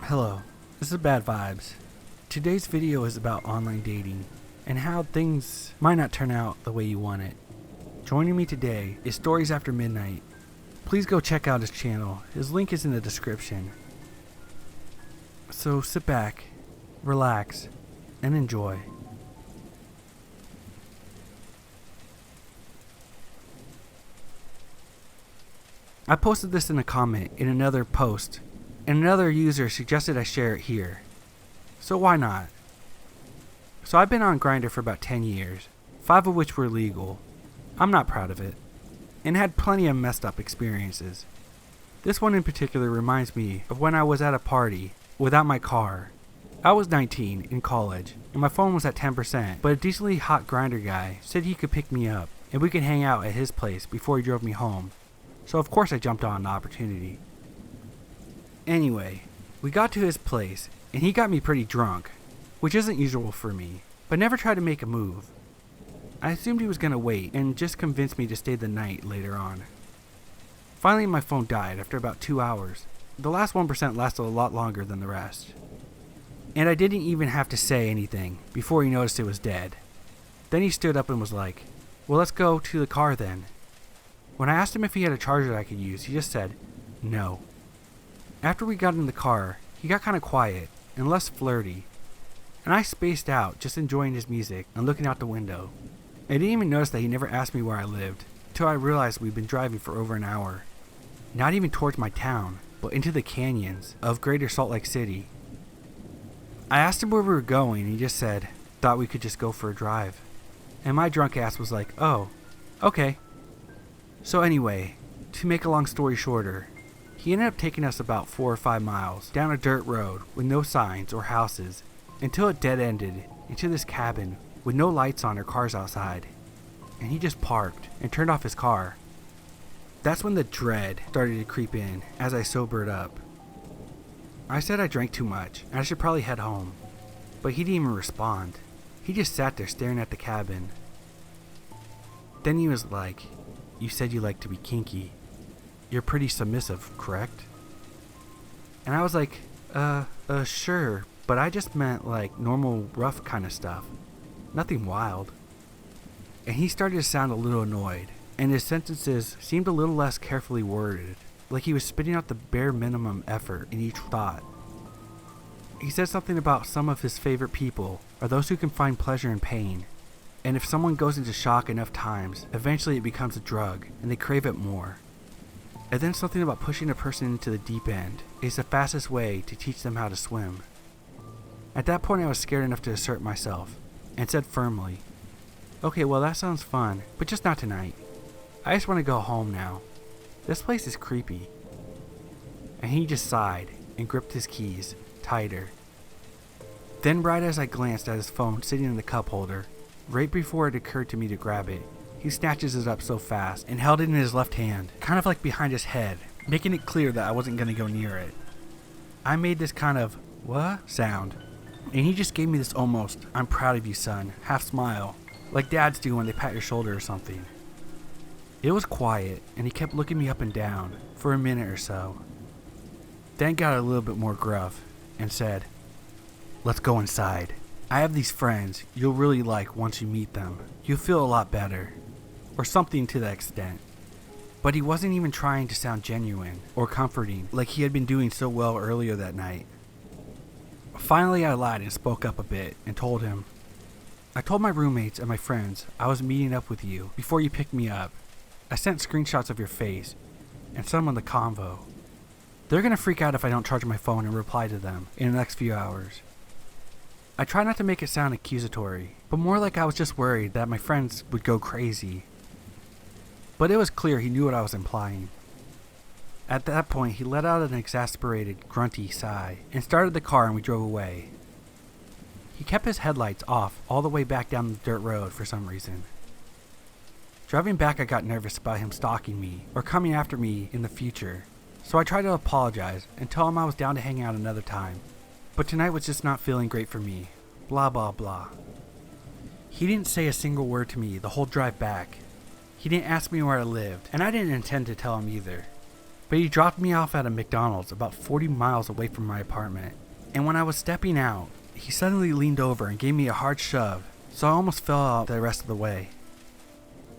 Hello, this is Bad Vibes. Today's video is about online dating and how things might not turn out the way you want it. Joining me today is Stories After Midnight. Please go check out his channel. His link is in the description. So sit back, relax, and enjoy. I posted this in a comment in another post, and another user suggested I share it here. So why not? So I've been on Grindr for about 10 years, 5 of which were legal. I'm not proud of it, and had plenty of messed up experiences. This one in particular reminds me of when I was at a party without my car. I was 19 in college, and my phone was at 10%, but a decently hot Grindr guy said he could pick me up, and we could hang out at his place before he drove me home. So of course I jumped on the opportunity. Anyway, we got to his place, and he got me pretty drunk, which isn't usual for me, but never tried to make a move. I assumed he was going to wait and just convinced me to stay the night later on. Finally my phone died after about 2 hours. The last 1% lasted a lot longer than the rest. And I didn't even have to say anything before he noticed it was dead. Then he stood up and was like, "Well, let's go to the car then." When I asked him if he had a charger that I could use, he just said, "No." After we got in the car, he got kind of quiet and less flirty, and I spaced out just enjoying his music and looking out the window. I didn't even notice that he never asked me where I lived, until I realized we'd been driving for over an hour. Not even towards my town, but into the canyons of Greater Salt Lake City. I asked him where we were going, and he just said, "Thought we could just go for a drive." And my drunk ass was like, "Oh, okay." So anyway, to make a long story shorter, he ended up taking us about 4 or 5 miles down a dirt road with no signs or houses until it dead-ended into this cabin with no lights on or cars outside. And he just parked and turned off his car. That's when the dread started to creep in as I sobered up. I said I drank too much and I should probably head home, but he didn't even respond. He just sat there staring at the cabin. Then he was like, "You said you like to be kinky. You're pretty submissive, correct?" And I was like, sure, but I just meant like normal rough kind of stuff. Nothing wild." And he started to sound a little annoyed, and his sentences seemed a little less carefully worded, like he was spitting out the bare minimum effort in each thought. He said something about some of his favorite people are those who can find pleasure in pain. And if someone goes into shock enough times, eventually it becomes a drug, and they crave it more. And then something about pushing a person into the deep end is the fastest way to teach them how to swim. At that point I was scared enough to assert myself, and said firmly, "Okay, well that sounds fun, but just not tonight. I just want to go home now. This place is creepy." And he just sighed, and gripped his keys tighter. Then right as I glanced at his phone sitting in the cup holder, right before it occurred to me to grab it, he snatches it up so fast and held it in his left hand, kind of like behind his head, making it clear that I wasn't going to go near it. I made this kind of, "what?" sound, and he just gave me this almost, "I'm proud of you, son," half smile, like dads do when they pat your shoulder or something. It was quiet, and he kept looking me up and down for a minute or so. Then got a little bit more gruff, and said, "Let's go inside. I have these friends you'll really like once you meet them. You'll feel a lot better," or something to that extent. But he wasn't even trying to sound genuine or comforting like he had been doing so well earlier that night. Finally I lied and spoke up a bit and told him, "I told my roommates and my friends I was meeting up with you before you picked me up. I sent screenshots of your face and some of the convo. They're gonna freak out if I don't charge my phone and reply to them in the next few hours." I try not to make it sound accusatory, but more like I was just worried that my friends would go crazy. But it was clear he knew what I was implying. At that point, he let out an exasperated, grunty sigh and started the car, and we drove away. He kept his headlights off all the way back down the dirt road for some reason. Driving back, I got nervous about him stalking me or coming after me in the future, so I tried to apologize and tell him I was down to hang out another time. But tonight was just not feeling great for me. Blah blah blah. He didn't say a single word to me the whole drive back. He didn't ask me where I lived, and I didn't intend to tell him either. but he dropped me off at a McDonald's about 40 miles away from my apartment. And when I was stepping out, he suddenly leaned over and gave me a hard shove, so I almost fell out the rest of the way.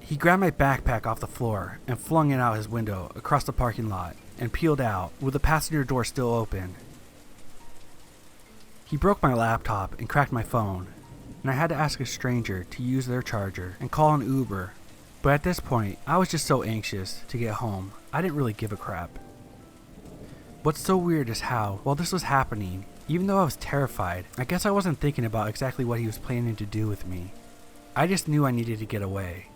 He grabbed my backpack off the floor and flung it out his window across the parking lot and peeled out with the passenger door still open. He broke my laptop and cracked my phone, and I had to ask a stranger to use their charger and call an Uber. But at this point, I was just so anxious to get home, I didn't really give a crap. What's so weird is how, while this was happening, even though I was terrified, I guess I wasn't thinking about exactly what he was planning to do with me. I just knew I needed to get away.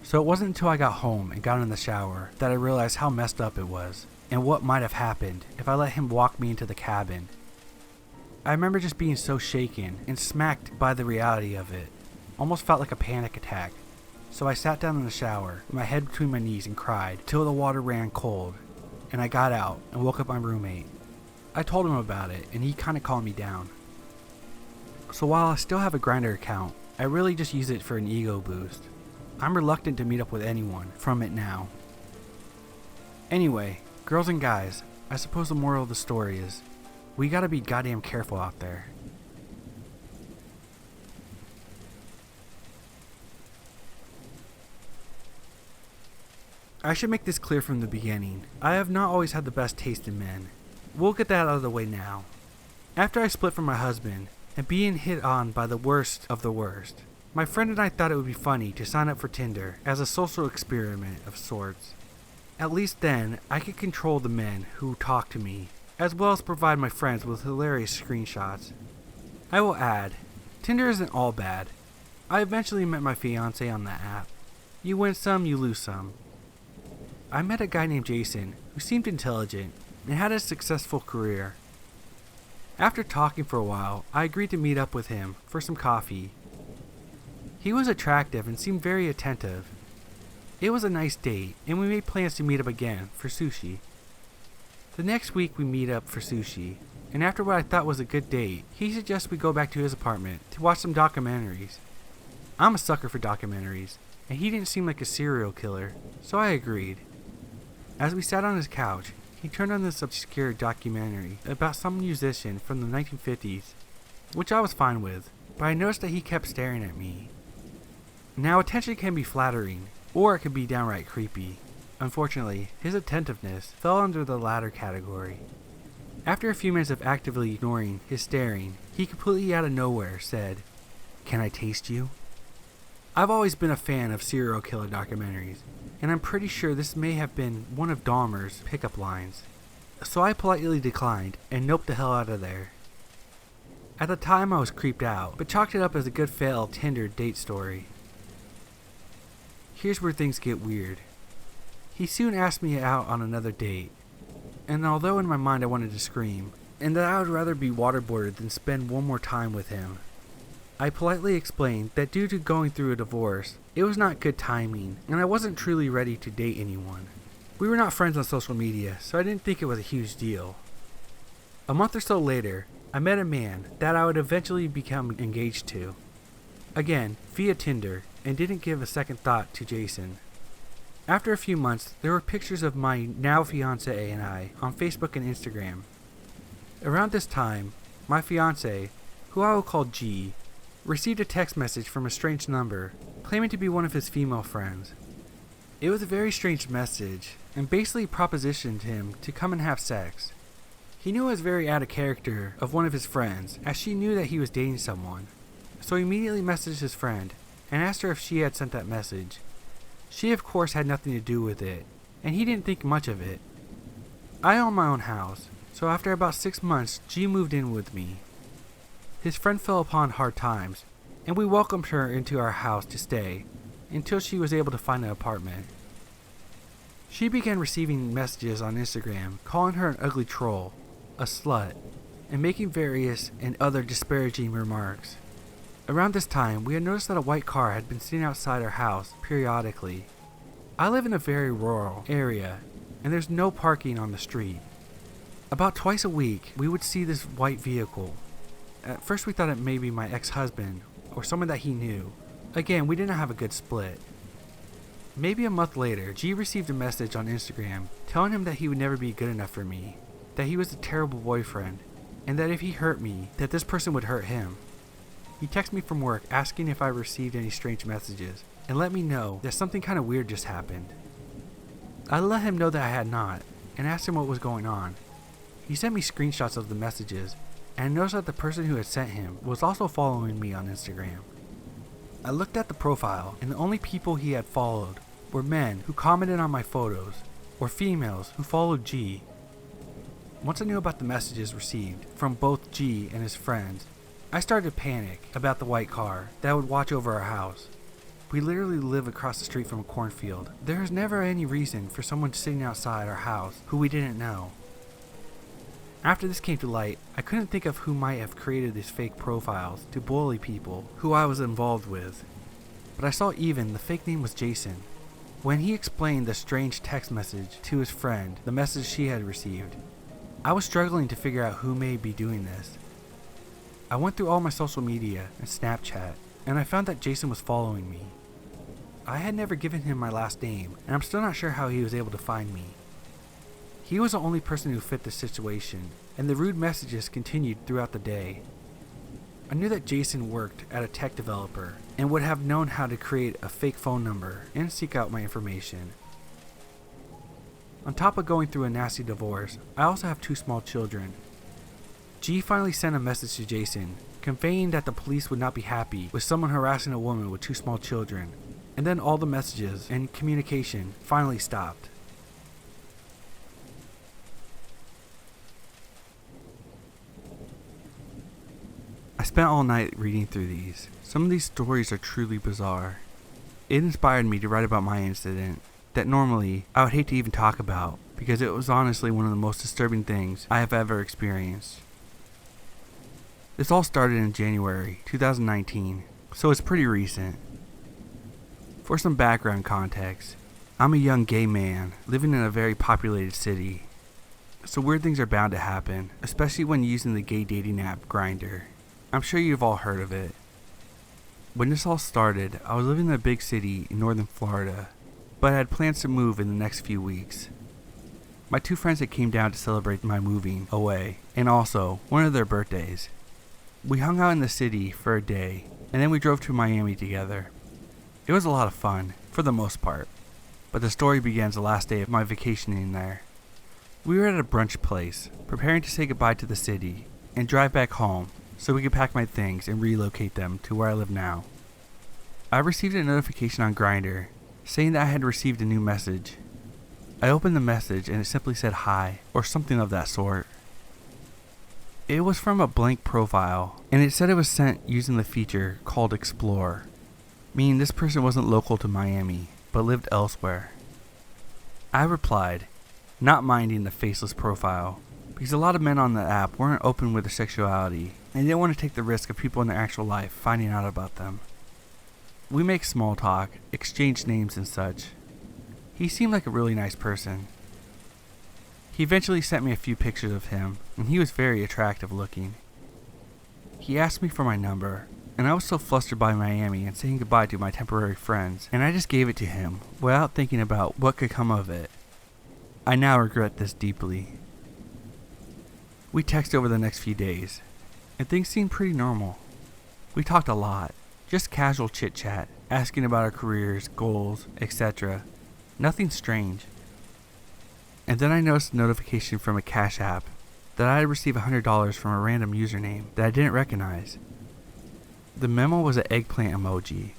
So it wasn't until I got home and got in the shower that I realized how messed up it was, and what might have happened if I let him walk me into the cabin. I remember just being so shaken and smacked by the reality of it. Almost felt like a panic attack. So I sat down in the shower, with my head between my knees, and cried till the water ran cold, and I got out and woke up my roommate. I told him about it, and he kinda calmed me down. So while I still have a Grindr account, I really just use it for an ego boost. I'm reluctant to meet up with anyone from it now. Anyway, girls and guys, I suppose the moral of the story is, we gotta be goddamn careful out there. I should make this clear from the beginning. I have not always had the best taste in men. We'll get that out of the way now. After I split from my husband, and being hit on by the worst of the worst, my friend and I thought it would be funny to sign up for Tinder as a social experiment of sorts. At least then, I could control the men who talk to me, as well as provide my friends with hilarious screenshots. I will add, Tinder isn't all bad. I eventually met my fiance on that app. You win some, you lose some. I met a guy named Jason who seemed intelligent and had a successful career. After talking for a while, I agreed to meet up with him for some coffee. He was attractive and seemed very attentive. It was a nice date, and we made plans to meet up again for sushi. The next week we meet up for sushi, and after what I thought was a good date, he suggested we go back to his apartment to watch some documentaries. I'm a sucker for documentaries, and he didn't seem like a serial killer, so I agreed. As we sat on his couch, he turned on this obscure documentary about some musician from the 1950s, which I was fine with, but I noticed that he kept staring at me. Now, attention can be flattering, or it can be downright creepy. Unfortunately, his attentiveness fell under the latter category. After a few minutes of actively ignoring his staring, he completely out of nowhere said, "Can I taste you?" I've always been a fan of serial killer documentaries, and I'm pretty sure this may have been one of Dahmer's pickup lines. So I politely declined and noped the hell out of there. At the time I was creeped out, but chalked it up as a good failed Tinder date story. Here's where things get weird. He soon asked me out on another date, and although in my mind I wanted to scream, and that I would rather be waterboarded than spend one more time with him, I politely explained that due to going through a divorce, it was not good timing, and I wasn't truly ready to date anyone. We were not friends on social media, so I didn't think it was a huge deal. A month or so later, I met a man that I would eventually become engaged to. Again, via Tinder, and didn't give a second thought to Jason. After a few months, there were pictures of my now fiancé and I on Facebook and Instagram. Around this time, my fiancé, who I will call G, received a text message from a strange number, claiming to be one of his female friends. It was a very strange message, and basically propositioned him to come and have sex. He knew it was very out of character of one of his friends, as she knew that he was dating someone. So he immediately messaged his friend, and asked her if she had sent that message. She of course had nothing to do with it, and he didn't think much of it. I own my own house, so after about 6 months, G moved in with me. His friend fell upon hard times, and we welcomed her into our house to stay, until she was able to find an apartment. She began receiving messages on Instagram calling her an ugly troll, a slut, and making various and other disparaging remarks. Around this time, we had noticed that a white car had been sitting outside our house periodically. I live in a very rural area, and there's no parking on the street. About twice a week, we would see this white vehicle. At first we thought it may be my ex-husband, or someone that he knew. Again, we didn't have a good split. Maybe a month later, G received a message on Instagram telling him that he would never be good enough for me, that he was a terrible boyfriend, and that if he hurt me, that this person would hurt him. He texted me from work asking if I received any strange messages, and let me know that something kind of weird just happened. I let him know that I had not, and asked him what was going on. He sent me screenshots of the messages, and I noticed that the person who had sent him was also following me on Instagram. I looked at the profile, and the only people he had followed were men who commented on my photos, or females who followed G. Once I knew about the messages received from both G and his friends, I started to panic about the white car that would watch over our house. We literally live across the street from a cornfield. There is never any reason for someone sitting outside our house who we didn't know. After this came to light, I couldn't think of who might have created these fake profiles to bully people who I was involved with. But I saw even the fake name was Jason. When he explained the strange text message to his friend, the message she had received, I was struggling to figure out who may be doing this. I went through all my social media and Snapchat, and I found that Jason was following me. I had never given him my last name, and I'm still not sure how he was able to find me. He was the only person who fit the situation, and the rude messages continued throughout the day. I knew that Jason worked at a tech developer and would have known how to create a fake phone number and seek out my information. On top of going through a nasty divorce, I also have 2 small children. G finally sent a message to Jason, conveying that the police would not be happy with someone harassing a woman with 2 small children, and then all the messages and communication finally stopped. I spent all night reading through these. Some of these stories are truly bizarre. It inspired me to write about my incident that normally I would hate to even talk about because it was honestly one of the most disturbing things I have ever experienced. This all started in January 2019, so it's pretty recent. For some background context, I'm a young gay man living in a very populated city, so weird things are bound to happen, especially when using the gay dating app Grindr. I'm sure you've all heard of it. When this all started, I was living in a big city in northern Florida, but I had plans to move in the next few weeks. My 2 friends had came down to celebrate my moving away, and also one of their birthdays. We hung out in the city for a day, and then we drove to Miami together. It was a lot of fun, for the most part, but the story begins the last day of my vacationing there. We were at a brunch place, preparing to say goodbye to the city, and drive back home, so we could pack my things and relocate them to where I live now. I received a notification on Grindr saying that I had received a new message. I opened the message and it simply said hi, or something of that sort. It was from a blank profile, and it said it was sent using the feature called Explore, meaning this person wasn't local to Miami, but lived elsewhere. I replied, not minding the faceless profile, because a lot of men on the app weren't open with their sexuality, and didn't want to take the risk of people in their actual life finding out about them. We make small talk, exchange names and such. He seemed like a really nice person. He eventually sent me a few pictures of him, and he was very attractive looking. He asked me for my number, and I was so flustered by Miami and saying goodbye to my temporary friends, and I just gave it to him without thinking about what could come of it. I now regret this deeply. We texted over the next few days, and things seemed pretty normal. We talked a lot, just casual chit-chat, asking about our careers, goals, etc. Nothing strange. And then I noticed a notification from a Cash App that I had received $100 from a random username that I didn't recognize. The memo was an eggplant emoji.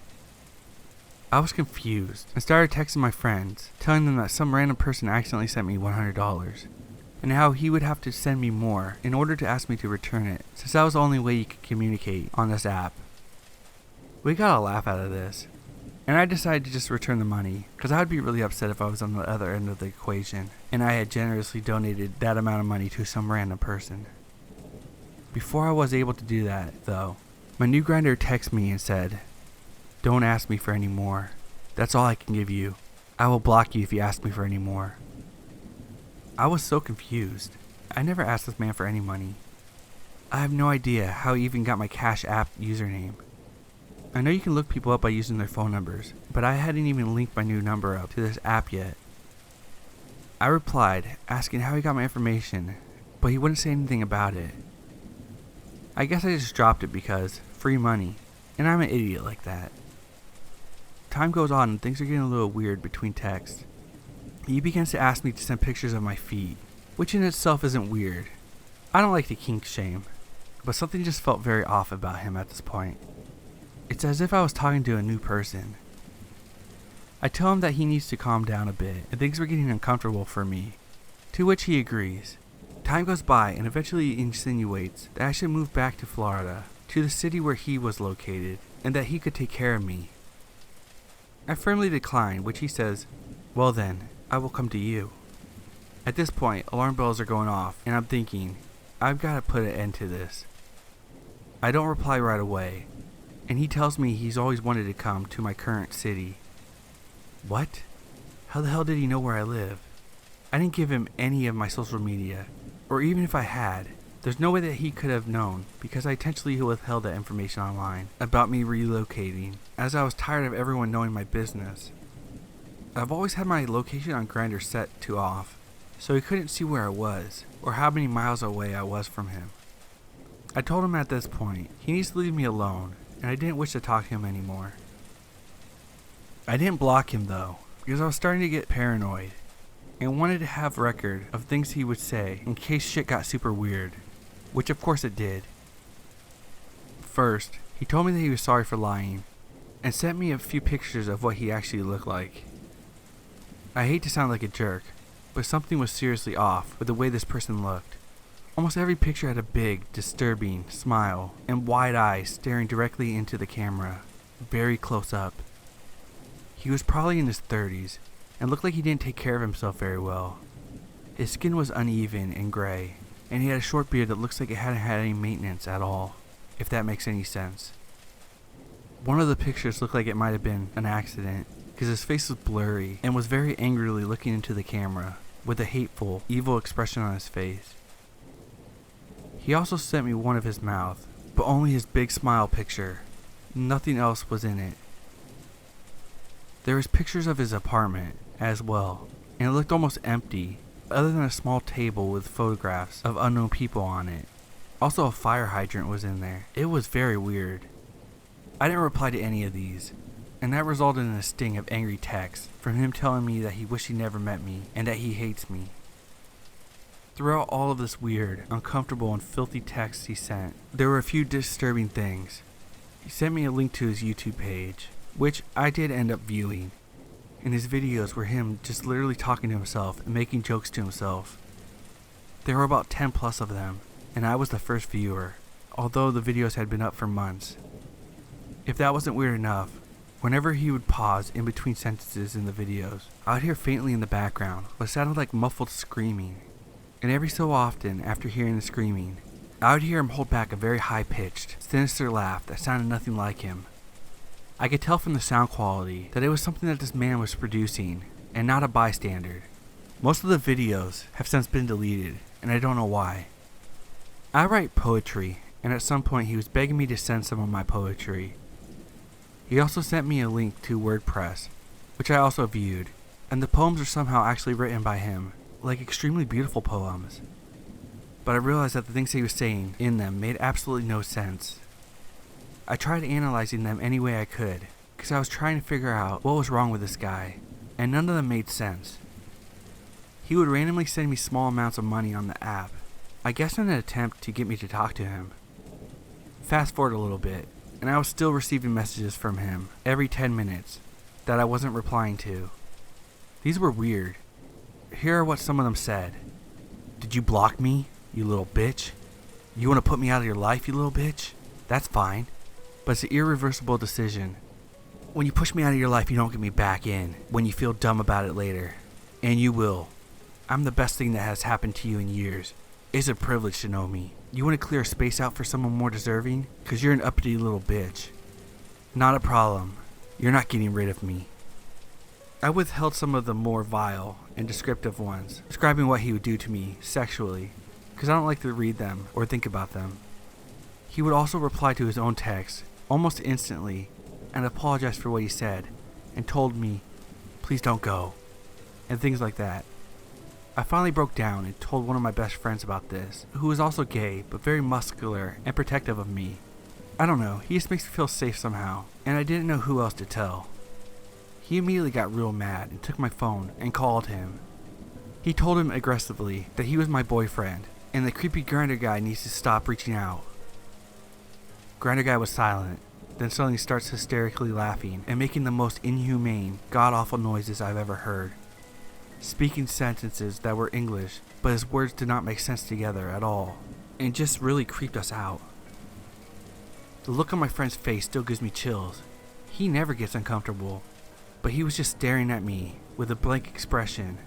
I was confused and started texting my friends, telling them that some random person accidentally sent me $100, and how he would have to send me more in order to ask me to return it, since that was the only way you could communicate on this app. We got a laugh out of this, and I decided to just return the money, because I would be really upset if I was on the other end of the equation, and I had generously donated that amount of money to some random person. Before I was able to do that, though, my new Grindr texted me and said, "Don't ask me for any more. That's all I can give you. I will block you if you ask me for any more." I was so confused. I never asked this man for any money. I have no idea how he even got my Cash App username. I know you can look people up by using their phone numbers, but I hadn't even linked my new number up to this app yet. I replied, asking how he got my information, but he wouldn't say anything about it. I guess I just dropped it because free money, and I'm an idiot like that. Time goes on and things are getting a little weird between texts. He begins to ask me to send pictures of my feet, which in itself isn't weird. I don't like to kink shame, but something just felt very off about him at this point. It's as if I was talking to a new person. I tell him that he needs to calm down a bit and things were getting uncomfortable for me, to which he agrees. Time goes by and eventually insinuates that I should move back to Florida, to the city where he was located, and that he could take care of me. I firmly decline, which he says, "Well then, I will come to you." At this point, alarm bells are going off, and I'm thinking, I've got to put an end to this. I don't reply right away, and he tells me he's always wanted to come to my current city. What? How the hell did he know where I live? I didn't give him any of my social media, or even if I had, there's no way that he could have known because I intentionally withheld that information online about me relocating, as I was tired of everyone knowing my business. I've always had my location on Grindr set to off, so he couldn't see where I was, or how many miles away I was from him. I told him at this point, he needs to leave me alone, and I didn't wish to talk to him anymore. I didn't block him though, because I was starting to get paranoid, and wanted to have record of things he would say in case shit got super weird, which of course it did. First, he told me that he was sorry for lying, and sent me a few pictures of what he actually looked like. I hate to sound like a jerk, but something was seriously off with the way this person looked. Almost every picture had a big, disturbing smile and wide eyes staring directly into the camera, very close up. He was probably in his 30s and looked like he didn't take care of himself very well. His skin was uneven and gray, and he had a short beard that looks like it hadn't had any maintenance at all, if that makes any sense. One of the pictures looked like it might have been an accident, because his face was blurry and was very angrily looking into the camera, with a hateful, evil expression on his face. He also sent me one of his mouth, but only his big smile picture. Nothing else was in it. There was pictures of his apartment as well, and it looked almost empty, other than a small table with photographs of unknown people on it. Also a fire hydrant was in there. It was very weird. I didn't reply to any of these, and that resulted in a sting of angry texts from him telling me that he wished he never met me and that he hates me. Throughout all of this weird, uncomfortable, and filthy texts he sent, there were a few disturbing things. He sent me a link to his YouTube page, which I did end up viewing, and his videos were him just literally talking to himself and making jokes to himself. There were about 10 plus of them, and I was the first viewer, although the videos had been up for months. If that wasn't weird enough, whenever he would pause in between sentences in the videos, I would hear faintly in the background what sounded like muffled screaming, and every so often after hearing the screaming, I would hear him hold back a very high-pitched, sinister laugh that sounded nothing like him. I could tell from the sound quality that it was something that this man was producing, and not a bystander. Most of the videos have since been deleted, and I don't know why. I write poetry, and at some point he was begging me to send some of my poetry. He also sent me a link to WordPress, which I also viewed, and the poems are somehow actually written by him, like extremely beautiful poems. But I realized that the things he was saying in them made absolutely no sense. I tried analyzing them any way I could, because I was trying to figure out what was wrong with this guy, and none of them made sense. He would randomly send me small amounts of money on the app, I guess in an attempt to get me to talk to him. Fast forward a little bit, and I was still receiving messages from him every 10 minutes that I wasn't replying to. These were weird. Here are what some of them said. "Did you block me, you little bitch? You want to put me out of your life, you little bitch? That's fine. But it's an irreversible decision. When you push me out of your life, you don't get me back in when you feel dumb about it later. And you will. I'm the best thing that has happened to you in years. It's a privilege to know me. You want to clear a space out for someone more deserving? Because you're an uppity little bitch. Not a problem. You're not getting rid of me." I withheld some of the more vile and descriptive ones, describing what he would do to me sexually, because I don't like to read them or think about them. He would also reply to his own text almost instantly, and apologized for what he said and told me, please don't go, and things like that. I finally broke down and told one of my best friends about this, who was also gay but very muscular and protective of me. I don't know, he just makes me feel safe somehow, and I didn't know who else to tell. He immediately got real mad and took my phone and called him. He told him aggressively that he was my boyfriend and the creepy Grindr guy needs to stop reaching out. Grindr guy was silent, then suddenly starts hysterically laughing and making the most inhumane, god-awful noises I've ever heard. Speaking sentences that were English, but his words did not make sense together at all, and just really creeped us out. The look on my friend's face still gives me chills. He never gets uncomfortable, but he was just staring at me with a blank expression,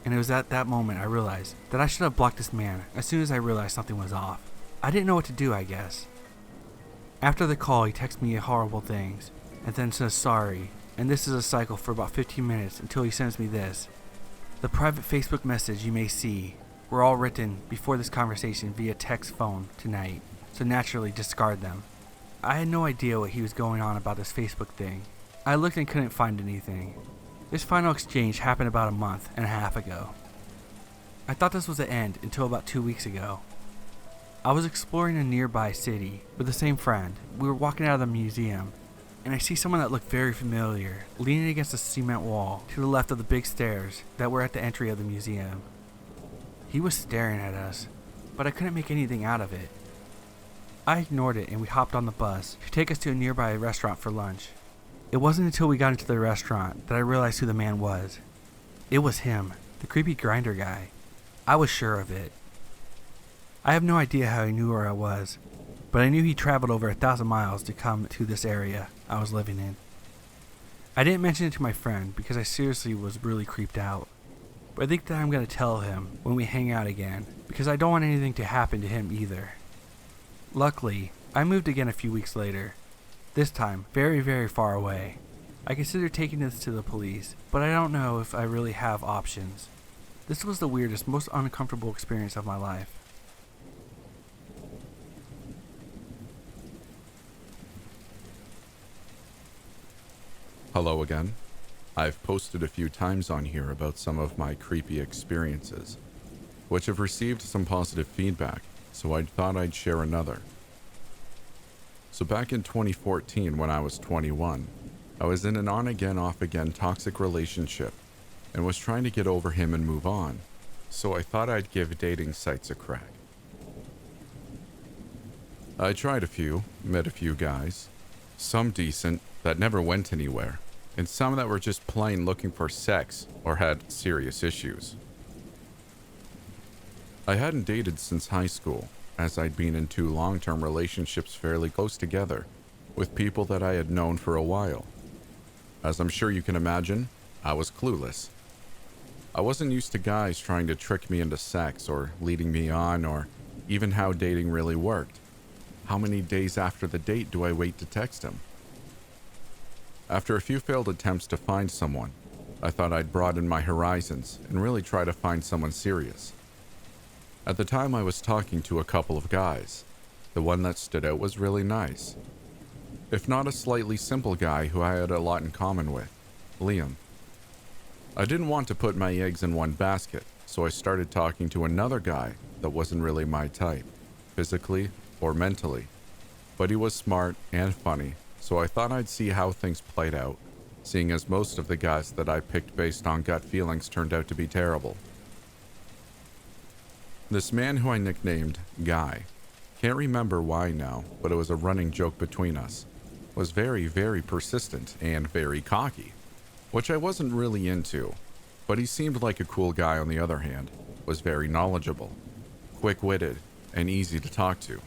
and it was at that moment I realized that I should have blocked this man as soon as I realized something was off. I didn't know what to do, I guess. After the call, he texts me horrible things, and then says sorry, and this is a cycle for about 15 minutes until he sends me this. The private Facebook message you may see were all written before this conversation via text phone tonight, so naturally discard them. I had no idea what he was going on about this Facebook thing. I looked and couldn't find anything. This final exchange happened about a month and a half ago. I thought this was the end until about 2 weeks ago. I was exploring a nearby city with the same friend. We were walking out of the museum, and I see someone that looked very familiar, leaning against a cement wall to the left of the big stairs that were at the entry of the museum. He was staring at us, but I couldn't make anything out of it. I ignored it and we hopped on the bus to take us to a nearby restaurant for lunch. It wasn't until we got into the restaurant that I realized who the man was. It was him, the creepy Grindr guy. I was sure of it. I have no idea how he knew where I was, but I knew he traveled over 1,000 miles to come to this area I was living in. I didn't mention it to my friend because I seriously was really creeped out, but I think that I'm going to tell him when we hang out again because I don't want anything to happen to him either. Luckily, I moved again a few weeks later, this time very, very far away. I considered taking this to the police, but I don't know if I really have options. This was the weirdest, most uncomfortable experience of my life. Hello again. I've posted a few times on here about some of my creepy experiences, which have received some positive feedback, so I thought I'd share another. So back in 2014, when I was 21, I was in an on-again, off-again toxic relationship and was trying to get over him and move on, so I thought I'd give dating sites a crack. I tried a few, met a few guys, some decent that never went anywhere, and some that were just plain looking for sex or had serious issues. I hadn't dated since high school, as I'd been in 2 long-term relationships fairly close together, with people that I had known for a while. As I'm sure you can imagine, I was clueless. I wasn't used to guys trying to trick me into sex or leading me on, or even how dating really worked. How many days after the date do I wait to text him? After a few failed attempts to find someone, I thought I'd broaden my horizons and really try to find someone serious. At the time I was talking to a couple of guys. The one that stood out was really nice. If not a slightly simple guy who I had a lot in common with, Liam. I didn't want to put my eggs in one basket, so I started talking to another guy that wasn't really my type, physically or mentally. But he was smart and funny, so I thought I'd see how things played out, seeing as most of the guys that I picked based on gut feelings turned out to be terrible. This man who I nicknamed Guy, can't remember why now, but it was a running joke between us, was very, very persistent and very cocky, which I wasn't really into, but he seemed like a cool guy on the other hand, was very knowledgeable, quick-witted, and easy to talk to.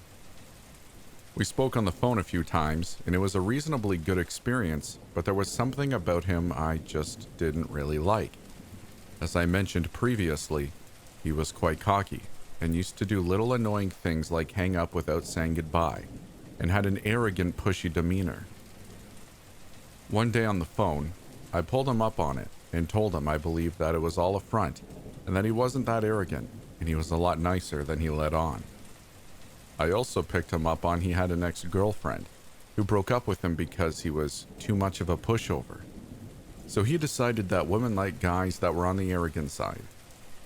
We spoke on the phone a few times, and it was a reasonably good experience, but there was something about him I just didn't really like. As I mentioned previously, he was quite cocky, and used to do little annoying things like hang up without saying goodbye, and had an arrogant, pushy demeanor. One day on the phone, I pulled him up on it, and told him I believed that it was all a front, and that he wasn't that arrogant, and he was a lot nicer than he let on. I also picked him up on he had an ex-girlfriend, who broke up with him because he was too much of a pushover. So he decided that women like guys that were on the arrogant side.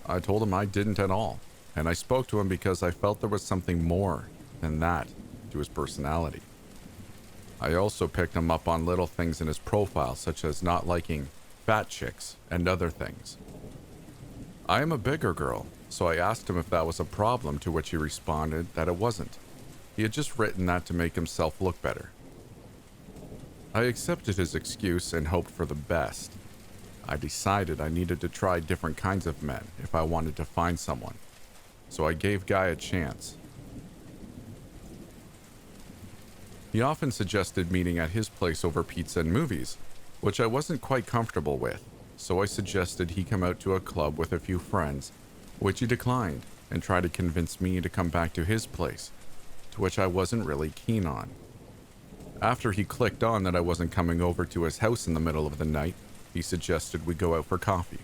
I told him I didn't at all, and I spoke to him because I felt there was something more than that to his personality. I also picked him up on little things in his profile, such as not liking fat chicks and other things. I am a bigger girl, so I asked him if that was a problem, to which he responded that it wasn't. He had just written that to make himself look better. I accepted his excuse and hoped for the best. I decided I needed to try different kinds of men if I wanted to find someone, so I gave Guy a chance. He often suggested meeting at his place over pizza and movies, which I wasn't quite comfortable with, so I suggested he come out to a club with a few friends, which he declined, and tried to convince me to come back to his place, to which I wasn't really keen on. After he clicked on that I wasn't coming over to his house in the middle of the night, he suggested we go out for coffee.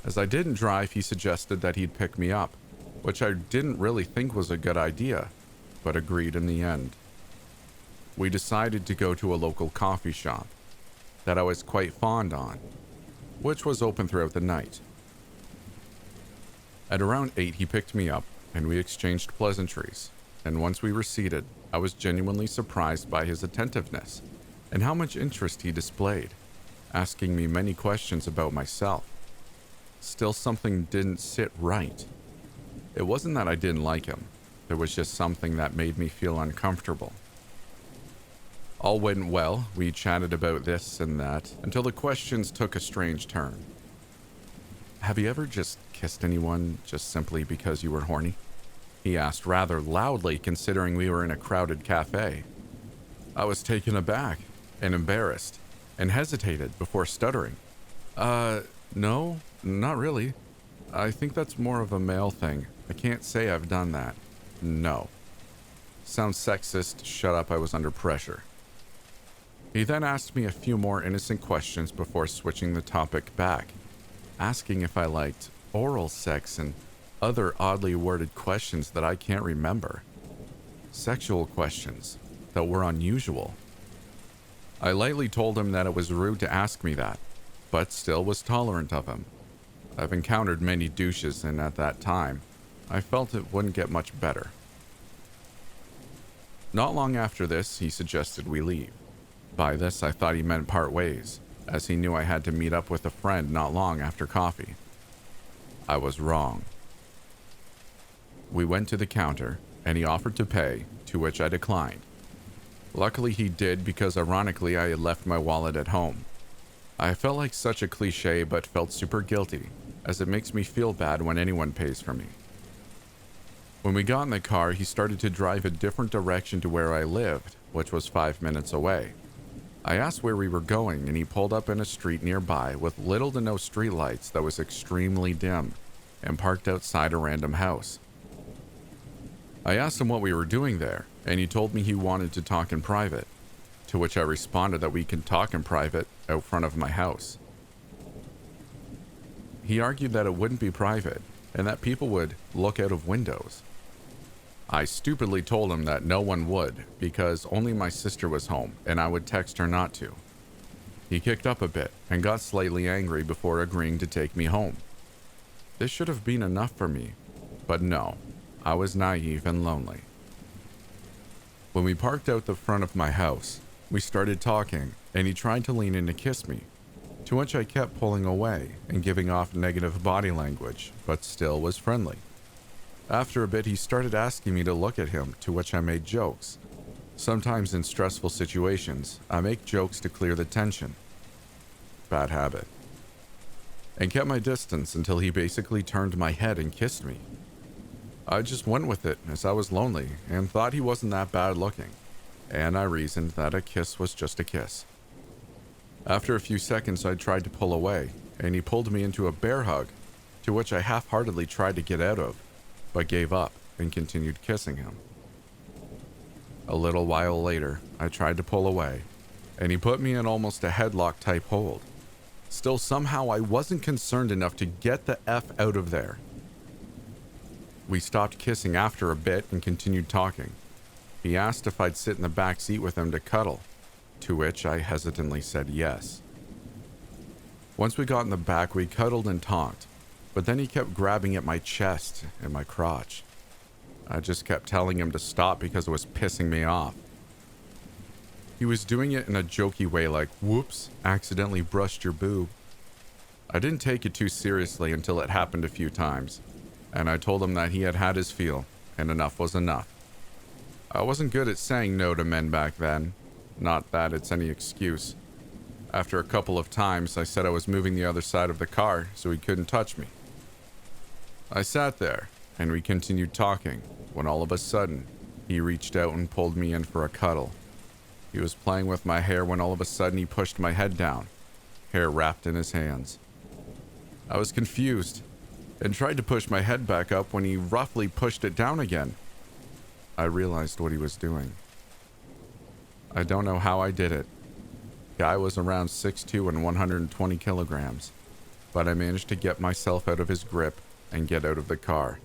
As I didn't drive, he suggested that he'd pick me up, which I didn't really think was a good idea, but agreed in the end. We decided to go to a local coffee shop that I was quite fond on, which was open throughout the night. At around 8, he picked me up, and we exchanged pleasantries, and once we were seated, I was genuinely surprised by his attentiveness and how much interest he displayed, asking me many questions about myself. Still, something didn't sit right. It wasn't that I didn't like him, there was just something that made me feel uncomfortable. All went well, we chatted about this and that, until the questions took a strange turn. Have you ever just kissed anyone just simply because you were horny? He asked rather loudly, considering we were in a crowded cafe. I was taken aback and embarrassed and hesitated before stuttering. No, not really. I think that's more of a male thing. I can't say I've done that. No. Sounds sexist. Shut up, I was under pressure. He then asked me a few more innocent questions before switching the topic back, asking if I liked oral sex and other oddly worded questions that I can't remember. Sexual questions that were unusual. I lightly told him that it was rude to ask me that, but still was tolerant of him. I've encountered many douches, and at that time, I felt it wouldn't get much better. Not long after this, he suggested we leave. By this, I thought he meant part ways, as he knew I had to meet up with a friend not long after coffee. I was wrong. We went to the counter, and he offered to pay, to which I declined. Luckily he did, because ironically I had left my wallet at home. I felt like such a cliche, but felt super guilty, as it makes me feel bad when anyone pays for me. When we got in the car, he started to drive a different direction to where I lived, which was 5 minutes away. I asked where we were going, and he pulled up in a street nearby with little to no streetlights that was extremely dim, and parked outside a random house. I asked him what we were doing there, and he told me he wanted to talk in private, to which I responded that we can talk in private out front of my house. He argued that it wouldn't be private, and that people would look out of windows. I stupidly told him that no one would, because only my sister was home, and I would text her not to. He kicked up a bit, and got slightly angry before agreeing to take me home. This should have been enough for me, but no. I was naive and lonely. When we parked out the front of my house, we started talking, and he tried to lean in to kiss me, to which I kept pulling away and giving off negative body language, but still was friendly. After a bit, he started asking me to look at him, to which I made jokes. Sometimes in stressful situations, I make jokes to clear the tension. Bad habit. And kept my distance until he basically turned my head and kissed me. I just went with it, as I was lonely and thought he wasn't that bad looking, and I reasoned that a kiss was just a kiss. After a few seconds, I tried to pull away, and he pulled me into a bear hug, to which I half-heartedly tried to get out of, but gave up and continued kissing him. A little while later, I tried to pull away, and he put me in almost a headlock type hold. Still, somehow I wasn't concerned enough to get the F out of there. We stopped kissing after a bit and continued talking. He asked if I'd sit in the back seat with him to cuddle, to which I hesitantly said yes. Once we got in the back, we cuddled and talked, but then he kept grabbing at my chest and my crotch. I just kept telling him to stop because it was pissing me off. He was doing it in a jokey way like, "Whoops, accidentally brushed your boob." I didn't take it too seriously until it happened a few times, and I told him that he had had his feel, and enough was enough. I wasn't good at saying no to men back then, not that it's any excuse. After a couple of times, I said I was moving the other side of the car so he couldn't touch me. I sat there, and we continued talking, when all of a sudden, he reached out and pulled me in for a cuddle. He was playing with my hair when all of a sudden he pushed my head down, hair wrapped in his hands. I was confused, and tried to push my head back up when he roughly pushed it down again. I realized what he was doing. I don't know how I did it. Guy was around 6'2" and 120 kilograms, but I managed to get myself out of his grip and get out of the car.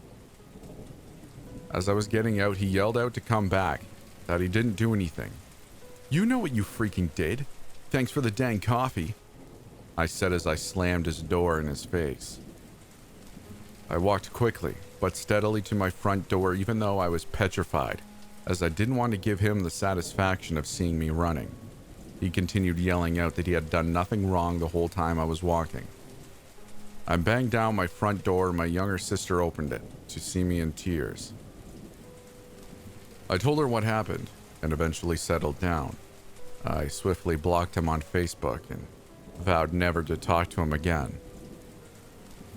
As I was getting out, he yelled out to come back, that he didn't do anything. "You know what you freaking did. Thanks for the dang coffee," I said as I slammed his door in his face. I walked quickly, but steadily to my front door even though I was petrified, as I didn't want to give him the satisfaction of seeing me running. He continued yelling out that he had done nothing wrong the whole time I was walking. I banged down my front door and my younger sister opened it to see me in tears. I told her what happened and eventually settled down. I swiftly blocked him on Facebook and vowed never to talk to him again.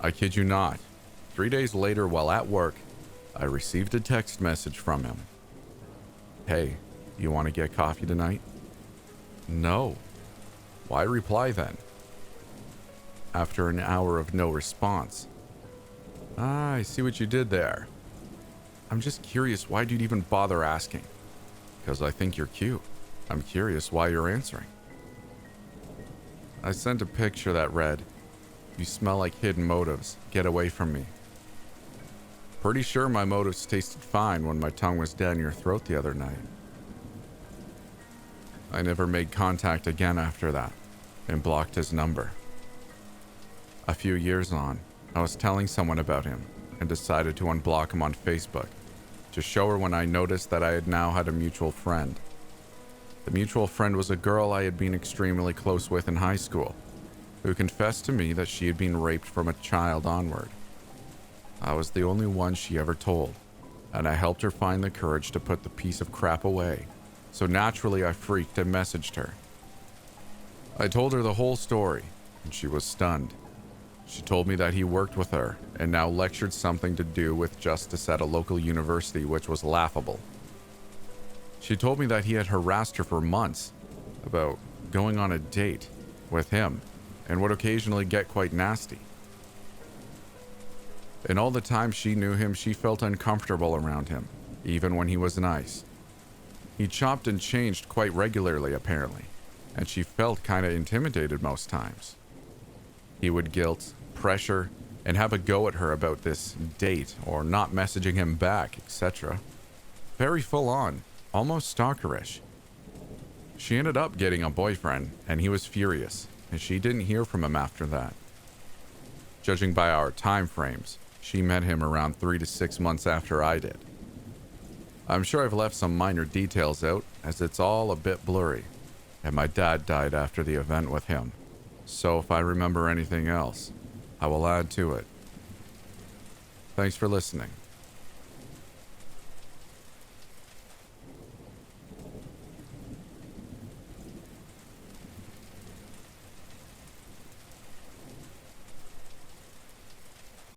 I kid you not, 3 days later while at work, I received a text message from him. "Hey, you want to get coffee tonight?" No. Why reply then? After an hour of no response. I see what you did there. I'm just curious, why'd you even bother asking? Because I think you're cute. I'm curious why you're answering. I sent a picture that read, "You smell like hidden motives. Get away from me." Pretty sure my motives tasted fine when my tongue was down your throat the other night. I never made contact again after that and blocked his number. A few years on, I was telling someone about him and decided to unblock him on Facebook to show her when I noticed that I had now had a mutual friend. The mutual friend was a girl I had been extremely close with in high school, who confessed to me that she had been raped from a child onward. I was the only one she ever told, and I helped her find the courage to put the piece of crap away. So naturally I freaked and messaged her. I told her the whole story, and she was stunned. She told me that he worked with her and now lectured something to do with justice at a local university, which was laughable. She told me that he had harassed her for months about going on a date with him and would occasionally get quite nasty. In all the time she knew him, she felt uncomfortable around him, even when he was nice. He chopped and changed quite regularly, apparently, and she felt kinda intimidated most times. He would guilt, pressure, and have a go at her about this date or not messaging him back, etc. Very full on, almost stalkerish. She ended up getting a boyfriend, and he was furious, and she didn't hear from him after that. Judging by our time frames, she met him around 3 to 6 months after I did. I'm sure I've left some minor details out, as it's all a bit blurry, and my dad died after the event with him. So if I remember anything else, I will add to it. Thanks for listening.